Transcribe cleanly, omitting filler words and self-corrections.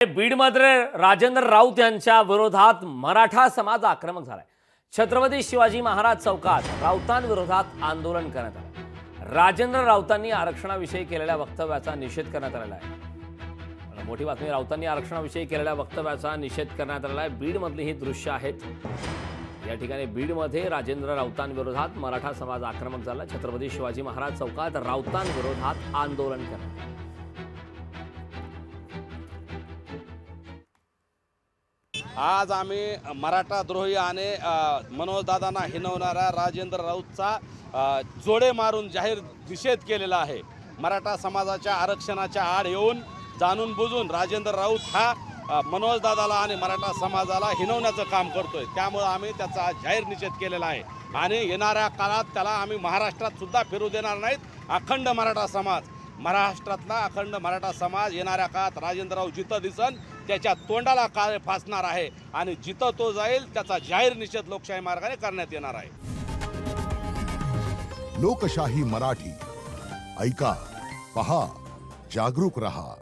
बीडमध्ये राजेंद्र राऊत यांच्या विरोधात मराठा समाज आक्रमक झालाय। छत्रपती शिवाजी महाराज चौकात राऊतांविरोधात आंदोलन करण्यात आलं। राजेंद्र राऊतांनी आरक्षणाविषयी केलेल्या वक्तव्याचा निषेध करण्यात आलेला आहे। मोठी बातमी, राऊतांनी आरक्षणाविषयी केलेल्या वक्तव्याचा निषेध करण्यात आलेला आहे। बीडमधली ही दृश्य आहेत। या ठिकाणी बीडमध्ये राजेंद्र राऊतांविरोधात मराठा समाज आक्रमक झाला। छत्रपती शिवाजी महाराज चौकात राऊतांविरोधात आंदोलन करण्यात आलं। आज आम्ही मराठा द्रोही आणि मनोजदादांना हिणवणाऱ्या राजेंद्र राऊतचा जोडे मारून जाहीर निषेध केलेला आहे। मराठा समाजाच्या आरक्षणाच्या आड येऊन जाणून बुजून राजेंद्र राऊत हा मनोजदादाला आणि मराठा समाजाला हिणवण्याचं काम करतोय। त्यामुळे आम्ही त्याचा जाहीर निषेध केलेला आहे आणि येणाऱ्या काळात त्याला आम्ही महाराष्ट्रात सुद्धा फिरू देणार नाहीत। अखंड मराठा समाज, महाराष्ट्रातला अखंड मराठा समाज येणाऱ्या काळात राजेंद्रराव जिथं दिसन त्याच्या तोंडाला काळे फासणार आहे आणि जिथं तो जाईल त्याचा जाहीर निषेध लोकशाही मार्गाने करण्यात येणार आहे। लोकशाही मराठी ऐका, पहा, जागरूक रहा।